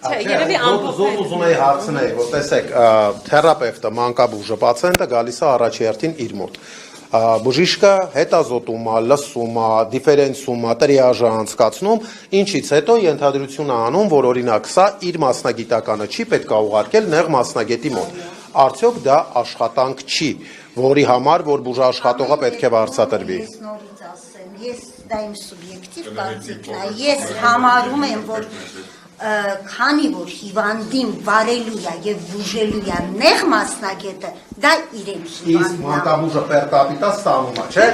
Չէ, երևի ամփոփել։ Ուզում էի հարցնել, որ տեսեք, թերապևտը, մանկաբուժը, պացիենտը գալիս է առաջերտին իր մոտ։ Բժիշկը հետազոտում է, լսում է, դիֆերենցիում է, տրիաժը անցկացնում, ինչից հետո ենթադրություն է անում, որ օրինակ սա իր մասնագիտականը չի պետք է ուղարկել նեղ մասնագետի մոտ։ Արդյոք դա աշխատանք չի, որի համար որ բուժաշխատողը պետք է վարձատրվի։ Ես նորից ասեմ, ես դա իմ սուբյեկտիվ կարծիքն է, ես համարում եմ, որ քանի որ հիվանդին վարելու է եւ բուժելու է նեղ մասնագետը, դա իրեն Իսկ հիվանդն է։ մանկաբուժը պեր կապիտա ստանում է, չէ՞։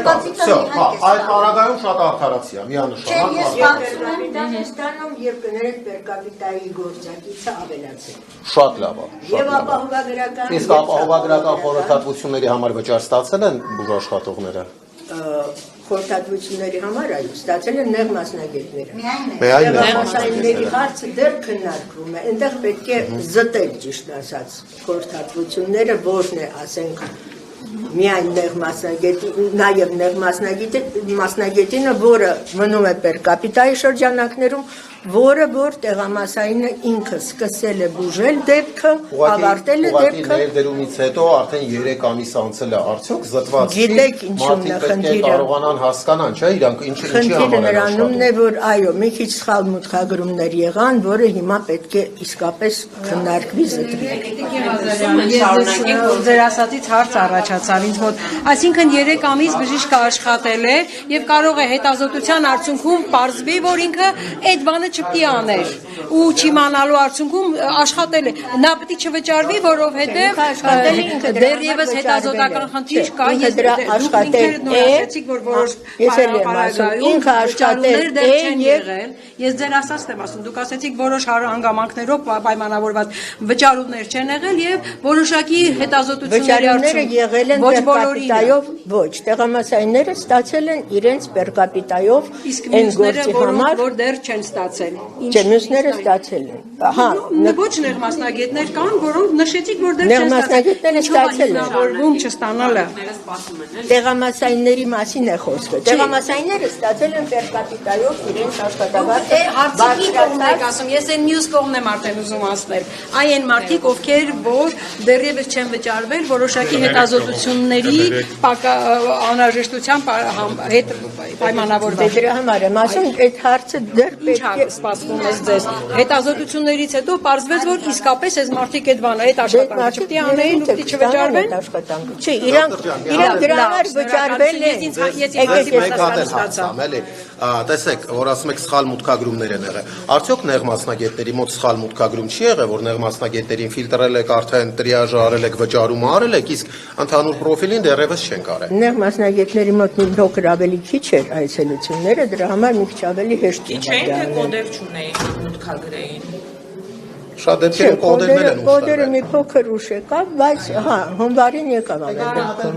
Всё, այդ параգայում շատ արդարացի է, միանշանակ։ Ես կարծում եմ, դա է ստանում եւ կներեք պեր կապիտայի գործակիցը ավելացել։ Շատ լավ է։ Եվ ապահովագրական Իսկ ապահովագրական խորհրդատվությունների համար վճար ստացել են բուժաշխատողները։ խորհրդատվությունների համար այո ստացել են նեղ մասնագետները։ Միայն Մասնագետների հարցը դեռ քննարկվում է։ Այնտեղ պետք է զտել ճիշտ ասած խորհրդատվությունները, որն է, ասենք, միայն նեղ մասնագետի, նաև նեղ մասնագետինը, որը մնում է պեր կապիտայի շրջանակներում, որը որ տեղամասայինը ինքը սկսել է բուժել դեպքը, ավարտել է դեպքը։ Ներդրումից հետո արդեն 3 ամիս անցել է, արդյոք զտված չի։ Գիտեք ինչու՞մն է խնդիրը։ Կարողանան հասկանան, չէ՞, իրանք ինչի Խնդիրը համար են նրանումն է, որ այո, մի քիչ սխալ մուտքագրումներ եղան, որը հիմա պետք է իսկապես քննարկվի զտվի։ Ես ձեր ասածից հարց առաջացավ ինձ մոտ, այսինքն 3 ամիս բժիշկը աշխատել է եւ կարող է հետազոտության արդյունքում պարզվի, որ ինքը այդ բանը չպետք է աներ ու չիմանալու արդյունքում աշխատել է, նա պետք է չվճարվի, որովհետեւ դեռևս հետազոտական խնդիր կա, ես դրա աշխատել նորացեցիք, որ որոշ ինքը աշխատել է եւ ես ձեր ասածն եմ ասում, դուք ասեցիք որոշ հանգամանքներով պայմանավորված վճարումներ չեն եղել եւ որոշակի հետազոտությունների արդյունքում եղել են պերկապիտայով, ոչ, տեղամասայինները ստացել են իրենց պերկապիտայով այն գործի համար, որ դեռ չեն ստացել։ Չէ, մյուսները ստացել են։ Հա, ոչ նեղ մասնագետներ կան, որոնք նշեցիք, որ դեռ նեղ մասնագետները ստացել են։ Որվում չստանալը։ Տեղամասայինների մասին է խոսքը։ Տեղամասայինները ստացել են պերկապիտայով իրենց աշխատավարձը։ Հարցի կողմն եք ասում, ես այն մյուս կողմն եմ արդեն ուզում ասնել։ Այն մարդիկ, ովքեր որ դեռևս չեն վճարվել որոշակի հետազոտությունների անհրաժեշտության հետ պայմանավորված։ Դրա համար եմ ասում, այդ հարցը դեռ Ինչ սպասվում է ձեզ։ Հետազոտություններից հետո պարզվեց, որ իսկապես այս մարդիկ այդ բանը, այդ աշխատանքը չպետք է անեին, ու պետք է չվճարվեն։ Չէ, իրանք դրա համար վճարվել են։ Մեկ հատ հասցամ, էլի։ Տեսեք, որ ասում եք սխալ մուտքագրումներ են եղել։ Արդյոք նեղ մասնագետների մոտ սխալ մուտքագրում չի եղել, որ նեղ մասնագետերին ֆիլտրել եք, արդեն տրիաժը արել եք, վճարումը արել եք, իսկ ընդհանուր պրոֆիլին դեռևս չեն կարել։ Նեղ մասնագետների մոտ մի փոքր ավելի քիչ էր այցելությունները, դրա համար մի քիչ ավելի հեշտ Չէ, թե կոդեր չունեին, մուտքագրեին։ Շատ դեպքերում կոդերներ են ուշ կոդերը մի փոքր ուշ եկավ, բայց հա, հունվարին եկավ ամեն դեպքում։